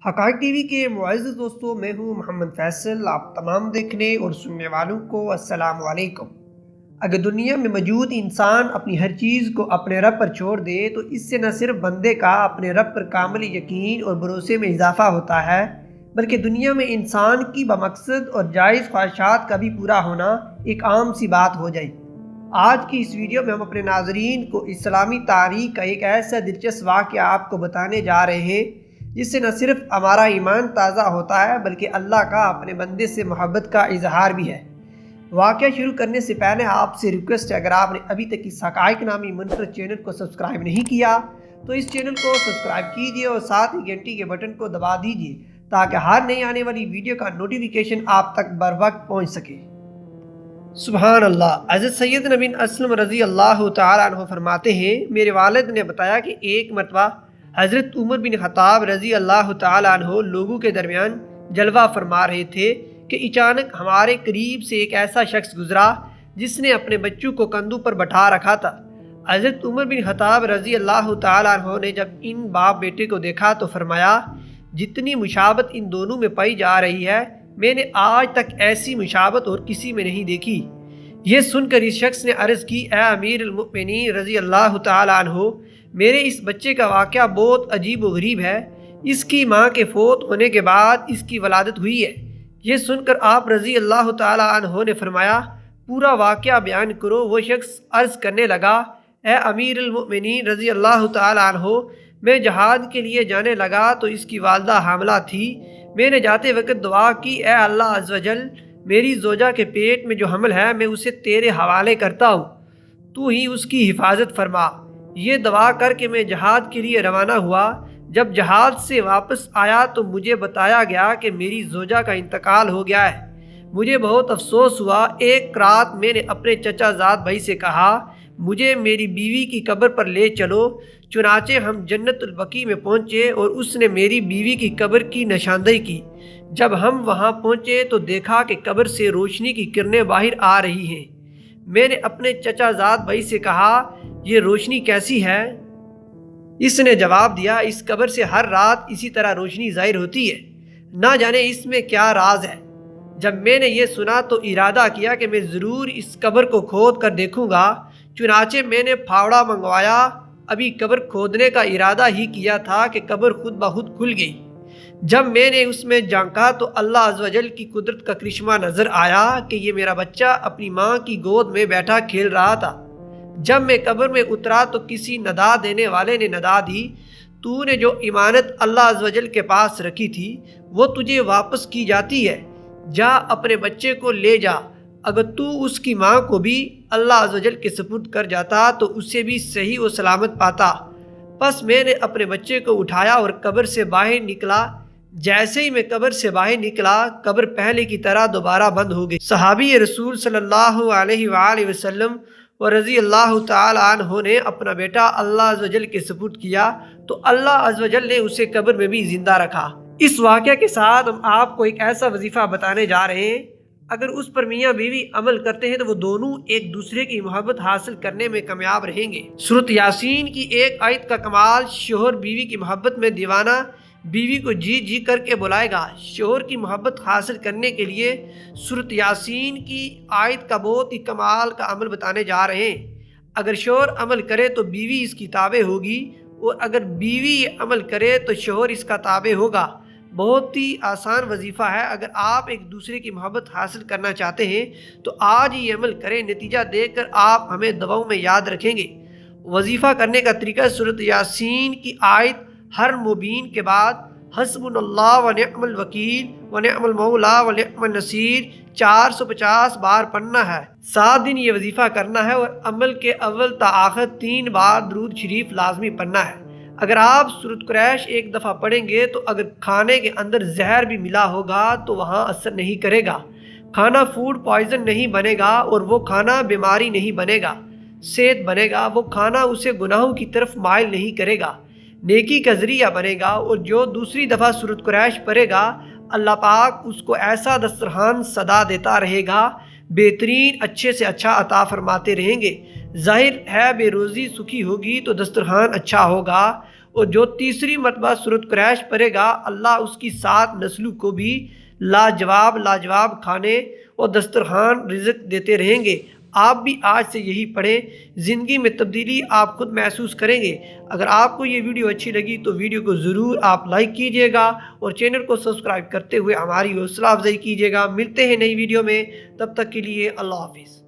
हक़ाइक़ TV के मुअज़्ज़िज़ दोस्तों, मैं हूँ मोहम्मद फैसल। आप तमाम देखने और सुनने वालों को अस्सलाम वालेकुम। अगर दुनिया में मौजूद इंसान अपनी हर चीज़ को अपने रब पर छोड़ दे तो इससे न सिर्फ बंदे का अपने रब पर कामिल यकीन और भरोसे में इजाफ़ा होता है, बल्कि दुनिया में इंसान की बमकसद और जायज़ ख्वाहिशात का भी पूरा होना एक आम सी बात हो जाए। आज की इस वीडियो में हम अपने नाज़रीन को इस्लामी तारीख़ का एक ऐसा दिलचस्प वाक़या आपको बताने जा रहे हैं जिससे न सिर्फ हमारा ईमान ताज़ा होता है बल्कि अल्लाह का अपने बंदे से मोहब्बत का इजहार भी है। वाक़या शुरू करने से पहले आपसे रिक्वेस्ट है, अगर आपने अभी तक इस हक़ाइक़ नामी मुनफ़रद चैनल को सब्सक्राइब नहीं किया तो इस चैनल को सब्सक्राइब कीजिए और साथ ही घंटी के बटन को दबा दीजिए ताकि हर नई आने वाली वीडियो का नोटिफिकेशन आप तक बर वक्त पहुँच सके। सुभान अल्लाह। हज़रत सैयदना बिन असलम रज़ी अल्लाह तआला अन्हु फरमाते हैं, मेरे वालिद ने बताया कि एक मरतबा हज़रत उमर बिन ख़त्ताब रज़ी अल्लाह तआला अन्हु लोगों के दरमियान जलवा फरमा रहे थे कि अचानक हमारे करीब से एक ऐसा शख्स गुज़रा जिसने अपने बच्चों को कंधों पर बैठा रखा था। हज़रत उमर बिन ख़त्ताब रज़ी अल्लाह तआला अन्हु ने जब इन बाप बेटे को देखा तो फरमाया, जितनी मुशाबत इन दोनों में पाई जा रही है मैंने आज तक ऐसी मुशाबत और किसी में नहीं देखी। ये सुनकर इस शख्स ने अर्ज़ की, ए अमीरुल मुमिनीन रज़ी अल्लाह तआला अन्हु, मेरे इस बच्चे का वाक़या बहुत अजीब व गरीब है। इसकी माँ के फोत होने के बाद इसकी वलादत हुई है। ये सुनकर आप रज़ी अल्लाह तआला अन्हु ने फरमाया, पूरा वाक़या बयान करो। वो शख्स अर्ज़ करने लगा, ए अमीरुल मुमिनीन रज़ी अल्लाह तआला अन्हु, मैं जहाद के लिए जाने लगा तो इसकी वालदा हामला थी। मैंने जाते वक्त दुआ की, ए अल्लाह अज़्ज़ व जल, मेरी ज़ोजा के पेट में जो हमल है मैं उसे तेरे हवाले करता हूँ, तू ही उसकी हिफाजत फरमा। ये दुआ करके मैं जहाद के लिए रवाना हुआ। जब जहाद से वापस आया तो मुझे बताया गया कि मेरी ज़ोजा का इंतकाल हो गया है। मुझे बहुत अफसोस हुआ। एक रात मैंने अपने चचा ज़ाद भाई से कहा, मुझे मेरी बीवी की कब्र पर ले चलो। चुनाचे हम जन्नतुल बकी में पहुँचे और उसने मेरी बीवी की कब्र की निशानदेही की। जब हम वहाँ पहुँचे तो देखा कि कब्र से रोशनी की किरणें बाहर आ रही हैं। मैंने अपने चचा ज़ाद भाई से कहा, ये रोशनी कैसी है? इसने जवाब दिया, इस कब्र से हर रात इसी तरह रोशनी ज़ाहिर होती है, ना जाने इसमें क्या राज है। जब मैंने ये सुना तो इरादा किया कि मैं ज़रूर इस कब्र को खोद कर देखूंगा। चुनाचे मैंने फावड़ा मंगवाया। अभी कब्र खोदने का इरादा ही किया था कि कब्र खुद ब खुद खुल गई। जब मैंने उसमें झांका तो अल्लाह अज़्ज़ व जल की कुदरत का करिश्मा नज़र आया कि ये मेरा बच्चा अपनी माँ की गोद में बैठा खेल रहा था। जब मैं कब्र में उतरा तो किसी नदा देने वाले ने नदा दी, तूने जो इमानत अल्लाह अज़्ज़ व जल के पास रखी थी वो तुझे वापस की जाती है। जा अपने बच्चे को ले जा। अगर तू उसकी माँ को भी अल्लाह अज़्ज़ व जल के सुपुर्द कर जाता तो उसे भी सही व सलामत पाता। बस मैंने अपने बच्चे को उठाया और कब्र से बाहर निकला। जैसे ही मैं कब्र से बाहर निकला, कब्र पहले की तरह दोबारा बंद हो गई। सहाबी रसूल सल्लल्लाहु अलैहि वसल्लम व रज़ी अल्लाह तआला अन्हु ने अपना बेटा अल्लाह अज़्ज़ व जल के सुपुर्द किया तो अल्लाह अज़्ज़ व जल ने उसे कब्र में भी जिंदा रखा। इस वाक़या के साथ हम आपको एक ऐसा वजीफ़ा बताने जा रहे हैं, अगर उस पर मियाँ बीवी अमल करते हैं तो वो दोनों एक दूसरे की मोहब्बत हासिल करने में कामयाब रहेंगे। सूरत यासीन की एक आयत का कमाल, शोहर बीवी की मोहब्बत में दीवाना बीवी को जी जी करके बुलाएगा। शोहर की मोहब्बत हासिल करने के लिए सूरत यासीन की आयत का बहुत ही कमाल का अमल बताने जा रहे हैं। अगर शोहर अमल करे तो बीवी इसकी ताबे होगी और अगर बीवी अमल करे तो शोहर इसका ताबे होगा। बहुत ही आसान वजीफ़ा है। अगर आप एक दूसरे की मोहब्बत हासिल करना चाहते हैं तो आज ही अमल करें, नतीजा देखकर आप हमें दुआओं में याद रखेंगे। वजीफ़ा करने का तरीका, सूरत यासीन की आयत हर मुबीन के बाद हस्बुनल्लाह व निअमल वकील व निअमल मौला व निअमन नसीर 450 बार पढ़ना है। 7 दिन ये वजीफ़ा करना है और अमल के अव्वल ता आखिर 3 बार दुरूद शरीफ लाजमी पढ़ना है। अगर आप सूरत कुरैश एक दफ़ा पढ़ेंगे तो अगर खाने के अंदर जहर भी मिला होगा तो वहाँ असर नहीं करेगा। खाना फूड पॉइजन नहीं बनेगा और वो खाना बीमारी नहीं बनेगा, सेहत बनेगा। वो खाना उसे गुनाहों की तरफ माइल नहीं करेगा, नेकी का ज़रिया बनेगा। और जो दूसरी दफ़ा सूरत कुरैश पढ़ेगा, अल्लाह पाक उसको ऐसा दस्तरखान सदा देता रहेगा, बेहतरीन अच्छे से अच्छा अता फरमाते रहेंगे। जाहिर है बेरोज़ी सुखी होगी तो दस्तरखान अच्छा होगा اور جو تیسری مرتبہ سورۃ قریش پڑھے گا اللہ اس کی 7 نسلوں کو بھی لاجواب کھانے اور دسترخوان رزق دیتے رہیں گے۔ آپ بھی آج سے یہی پڑھیں، زندگی میں تبدیلی آپ خود محسوس کریں گے۔ اگر آپ کو یہ ویڈیو اچھی لگی تو ویڈیو کو ضرور آپ لائک کیجئے گا اور چینل کو سبسکرائب کرتے ہوئے ہماری حوصلہ افزائی کیجئے گا۔ ملتے ہیں نئی ویڈیو میں، تب تک کے لیے اللہ حافظ۔